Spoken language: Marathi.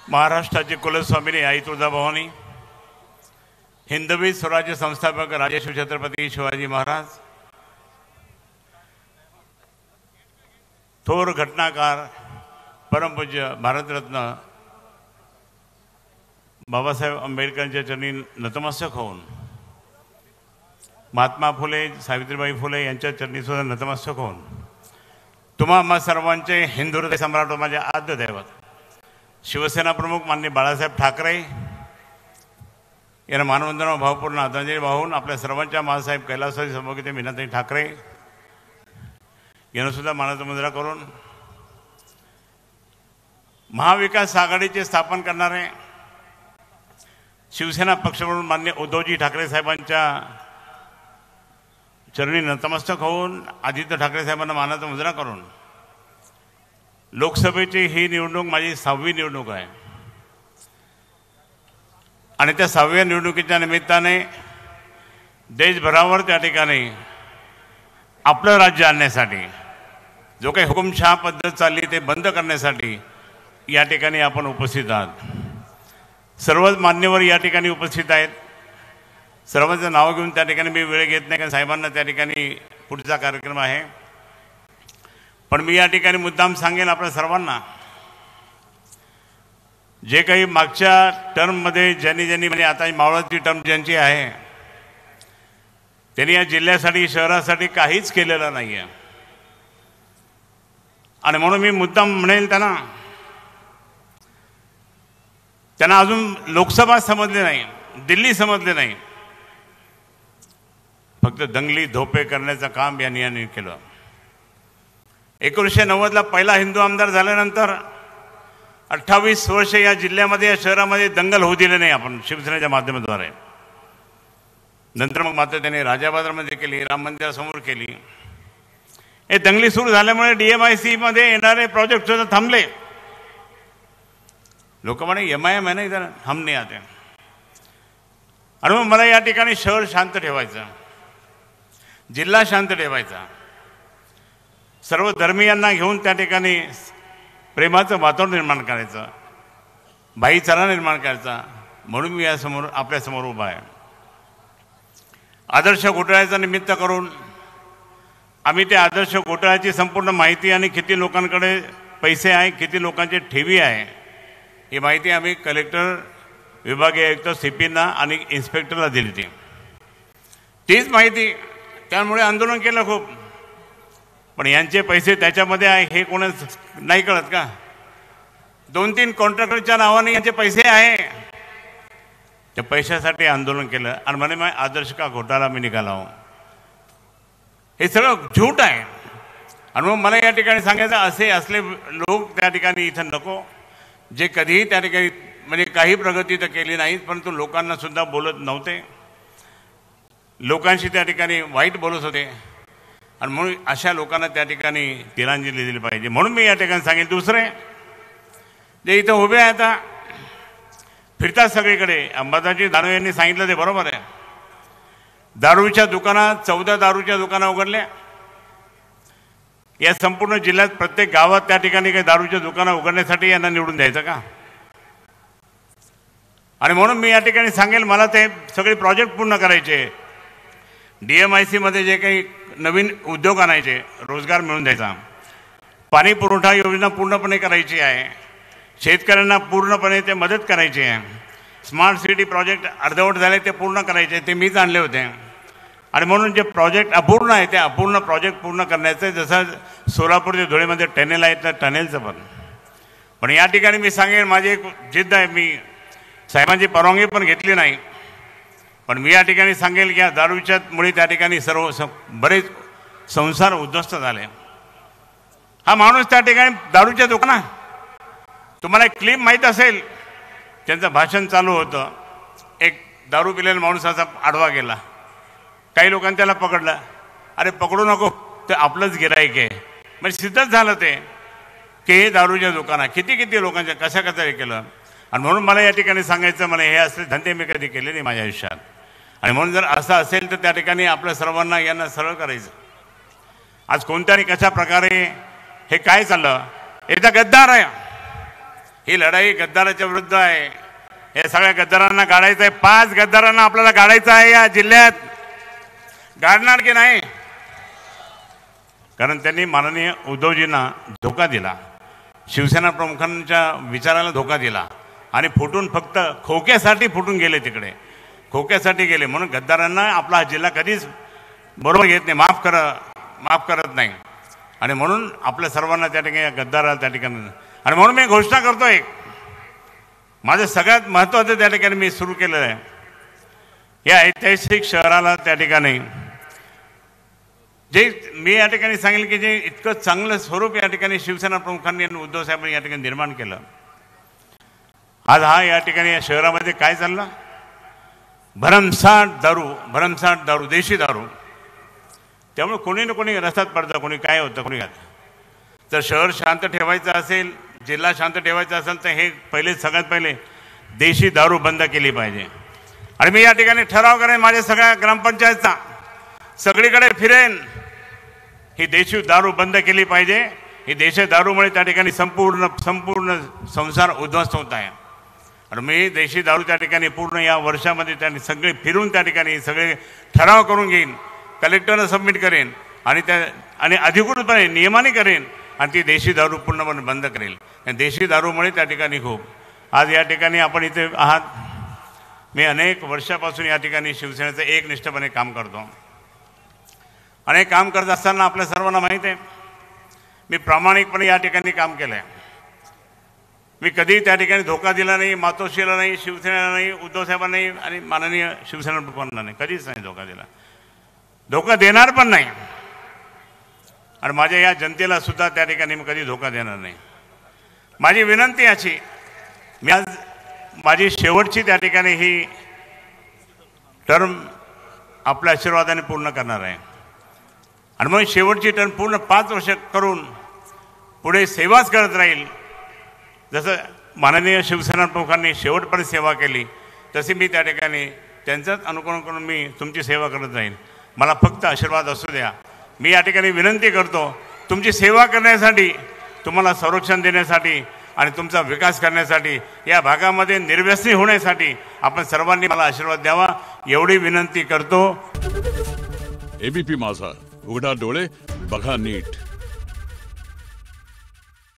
महाराष्ट्राचे कुलस्वामिनी आई तुळजाभवानी, हिंदवी स्वराज्य संस्थापक राजर्षी छत्रपती शिवाजी महाराज, थोर घटनाकार परमपूज्य भारतरत्न बाबासाहेब आंबेडकरांच्या चरणी नतमस्तक होऊन, महात्मा फुले सावित्रीबाई फुले यांच्या चरणी सुद्धा नतमस्तक होऊन, तुम्हा आम्हा सर्वांचे हिंदू हृदय सम्राट माझे आद्य दैवत शिवसेना प्रमुख माननीय बाळासाहेब ठाकरे यांना मानवंदना भावपूर्ण आदरांजली वाहून आपल्या सर्वांच्या मासाहेब कैलासवासी सौभाग्यवती मीनाताई ठाकरे यांना सुद्धा मानाचा मुजरा करून महाविकास आघाडीचे स्थापन करणारे शिवसेना पक्षप्रमुख माननीय उद्धवजी ठाकरे साहेबांच्या चरणी नतमस्तक होऊन आदित्य ठाकरे साहेबांना मानाचा मुजरा करून, लोकसभेची ही निवडणूक माझी 6वी निवडणूक आहे आणि त्या 6व्या निवडणुकीच्या निमित्ताने देशभरावर त्या ठिकाणी आपलं राज्य आणण्यासाठी जो काही हुकुमशहा पद्धत चालली ते बंद करण्यासाठी या ठिकाणी आपण उपस्थित आहात। सर्वच मान्यवर या ठिकाणी उपस्थित आहेत। सर्वांचं नाव घेऊन त्या ठिकाणी मी वेळ घेत नाही, कारण साहेबांना त्या ठिकाणी पुढचा कार्यक्रम आहे। पण मी या ठिकाणी मुद्दाम सांगेन आपल्या सर्वांना, जे काही मागच्या टर्ममध्ये ज्यांनी म्हणजे आता मावळाची टर्म ज्यांची आहे त्यांनी या जिल्ह्यासाठी शहरासाठी काहीच केलेलं नाही आहे। आणि म्हणून मी मुद्दाम म्हणेल त्यांना अजून लोकसभा समजले नाही, दिल्ली समजले नाही, फक्त दंगली धोपे करण्याचं काम यांनी केलं। 1990ला पहिला हिंदू आमदार झाल्यानंतर 28 वर्ष या जिल्ह्यामध्ये या शहरामध्ये दंगल होऊ दिले नाही आपण शिवसेनेच्या माध्यमाद्वारे। नंतर मग मात्र त्याने राजाबाजारमध्ये केली, राम मंदिरासमोर केली। हे दंगली सुरू झाल्यामुळे DMIC मध्ये येणारे प्रोजेक्ट सुद्धा थांबले। लोक म्हणे MIM है ना इधर, हम नहीं आते। आणि मग मला या ठिकाणी शहर शांत ठेवायचं, जिल्हा शांत ठेवायचा, सर्व धर्मीयांना घेऊन त्या ठिकाणी प्रेमाचं वातावरण निर्माण करायचं, भाईचारा निर्माण करायचा, म्हणून मी यासमोर आपल्यासमोर उभा आहे। आदर्श घोटाळ्याचा निमित्त करून आम्ही त्या आदर्श घोटाळ्याची संपूर्ण माहिती आणि किती लोकांकडे पैसे आहे, किती लोकांचे ठेवी आहे, ही माहिती आम्ही कलेक्टर, विभागीय आयुक्त, CPना आणि इन्स्पेक्टरला दिली होती। तीच माहिती, त्यामुळे आंदोलन केलं खूप। पण यांचे पैसे त्याच्यामध्ये आहे हे कोणाच नाही कळत का? 2-3 कॉन्ट्रॅक्टरच्या नावाने यांचे पैसे आहे, त्या पैशासाठी आंदोलन केलं आणि म्हणे मग आदर्श का घोटाळा मी निघाला हूं। हे सगळं झूट आहे। आणि मग मला या ठिकाणी सांगायचं, असे असले लोक त्या ठिकाणी इथं नको, जे कधीही त्या ठिकाणी म्हणजे काही प्रगती तर केली नाही, परंतु लोकांना सुद्धा बोलत नव्हते, लोकांशी त्या ठिकाणी वाईट बोलत होते। आणि म्हणून अशा लोकांना त्या ठिकाणी तिलांजली दिली पाहिजे। म्हणून मी या ठिकाणी सांगेन, दुसरे जे इथं उभे आहेत फिरतात सगळीकडे, अंबादासजी दानवे यांनी सांगितलं ते बरोबर आहे। दारूच्या दुकानात 14 दारूच्या दुकानं उघडल्या या संपूर्ण जिल्ह्यात, प्रत्येक गावात त्या ठिकाणी काही दारूच्या दुकानं उघडण्यासाठी यांना निवडून द्यायचं का? आणि म्हणून मी या ठिकाणी सांगेल, मला ते सगळे प्रोजेक्ट पूर्ण करायचे, DMIC मध्ये जे काही नवीन उद्योग आणायचे, रोजगार मिळवून द्यायचा, पाणी पुरवठा योजना पूर्णपणे करायची आहे, शेतकऱ्यांना पूर्णपणे ते मदत करायची आहे, स्मार्ट सिटी प्रोजेक्ट अर्धवट झाले ते पूर्ण करायचे, ते मीच आणले होते। आणि म्हणून जे प्रोजेक्ट अपूर्ण आहे ते अपूर्ण प्रोजेक्ट पूर्ण करण्याचं, जसं सोलापूर ते धुळेमध्ये टनेल आहे तर टनेलचं पण या ठिकाणी मी सांगेन, माझी एक जिद्द आहे, मी साहेबांची परवानगी पण घेतली नाही, पण मी या ठिकाणी सांगेल की या दारूच्या मुळे त्या ठिकाणी बरेच संसार उद्ध्वस्त झाले। हा माणूस त्या ठिकाणी दारूच्या दुकानात, तुम्हाला एक क्लिप माहीत असेल, त्यांचं भाषण चालू होतं, एक दारू पिलेला माणूस असा आडवा गेला, काही लोकांनी त्याला पकडलं, अरे पकडू नको, ते आपलंच गिराईक आहे। म्हणजे सिद्धच झालं ते की हे दारूच्या दुकानात किती लोकांच्या कशा हे केलं। आणि म्हणून मला या ठिकाणी सांगायचं, मला हे असले धंदे मी कधी केले नाही माझ्या आयुष्यात। आणि म्हणून जर असं असेल तर त्या ठिकाणी आपल्या सर्वांना यांना सरळ करायचं। आज कोणत्याही कशा प्रकारे हे काय चाललं, एकदा गद्दार आहे, ही लढाई गद्दाराच्या विरुद्ध आहे. हे सगळ्या गद्दारांना गाडायचं आहे. 5 गद्दारांना आपल्याला गाडायचं आहे या जिल्ह्यात. गाडणार की नाही? कारण त्यांनी माननीय उद्धवजींना धोका दिला, शिवसेना प्रमुखांच्या विचाराला धोका दिला आणि फुटून फक्त खोक्यासाठी फुटून गेले, तिकडे खोक्यासाठी गेले. म्हणून गद्दारांना आपला हा जिल्हा कधीच बरोबर घेत नाही, माफ करत नाही. आणि म्हणून आपल्या सर्वांना त्या ठिकाणी गद्दाराला त्या ठिकाणी, आणि म्हणून मी घोषणा करतोय, माझं सगळ्यात महत्त्वाचं त्या ठिकाणी मी सुरू केलेलं आहे. या ऐतिहासिक शहराला त्या ठिकाणी जे मी या ठिकाणी सांगेल की जे इतकं चांगलं स्वरूप या ठिकाणी शिवसेना प्रमुखांनी आणि उद्धव साहेबांनी या ठिकाणी निर्माण केलं. आज हा या ठिकाणी या शहरामध्ये काय चाललं? भरमसाठ दारू, देशी दारू. त्यामुळे कोणी ना कोणी रस्त्यात पडतं, कोणी काय होतं, कोणी काय. तर शहर शांत ठेवायचं असेल, जिल्हा शांत ठेवायचा असेल तर हे सगळ्यात पहिले देशी दारू बंद केली पाहिजे. आणि मी या ठिकाणी ठराव करेन माझ्या सगळ्या ग्रामपंचायतचा, सगळीकडे फिरेन, ही देशी दारू बंद केली पाहिजे. ही देशी दारूमुळे त्या ठिकाणी संपूर्ण संसार उद्ध्वस्त होत आहे. आणि मी देशी दारू त्या ठिकाणी पूर्ण या वर्षामध्ये त्यांनी सगळे फिरून त्या ठिकाणी सगळे ठराव करून घेईन, कलेक्टरला सबमिट करेन आणि अधिकृतपणे नियमाने करेन आणि ती देशी दारू पूर्णपणे बंद करेल. देशी दारूमुळे त्या ठिकाणी खूप आज या ठिकाणी आपण इथे आहात. मी अनेक वर्षापासून या ठिकाणी शिवसेनेचं एकनिष्ठपणे काम करतो आणि काम करत असताना आपल्या सर्वांना माहीत आहे मी प्रामाणिकपणे या ठिकाणी काम केलं आहे. मी कधी त्या ठिकाणी धोका दिला नाही, मातोश्रीला नाही, शिवसेनेला नाही, उद्धव साहेबांना नाही आणि माननीय शिवसेना प्रमुखांना नाही, कधीच नाही धोका दिला, धोका देणार पण नाही. आणि माझ्या या जनतेला सुद्धा त्या ठिकाणी मी कधी धोका देणार नाही. माझी विनंती अशी, मी आज माझी शेवटची त्या ठिकाणी ही टर्म आपल्या आशीर्वादाने पूर्ण करणार आहे. आणि मग शेवटची टर्म पूर्ण 5 वर्ष करून पुढे सेवाच करत राहील. जसं माननीय शिवसेना प्रमुखांनी शेवटपर्यंत सेवा केली तशी मी त्या ठिकाणी त्यांचंच अनुकरण करून मी तुमची सेवा करत राहील. मला फक्त आशीर्वाद असू द्या. मी या ठिकाणी विनंती करतो, तुमची सेवा करण्यासाठी, तुम्हाला संरक्षण देण्यासाठी आणि तुमचा विकास करण्यासाठी, या भागामध्ये निर्व्यसनी होण्यासाठी आपण सर्वांनी मला आशीर्वाद द्यावा एवढी विनंती करतो. एबीपी माझा, उघडा डोळे बघा नीट.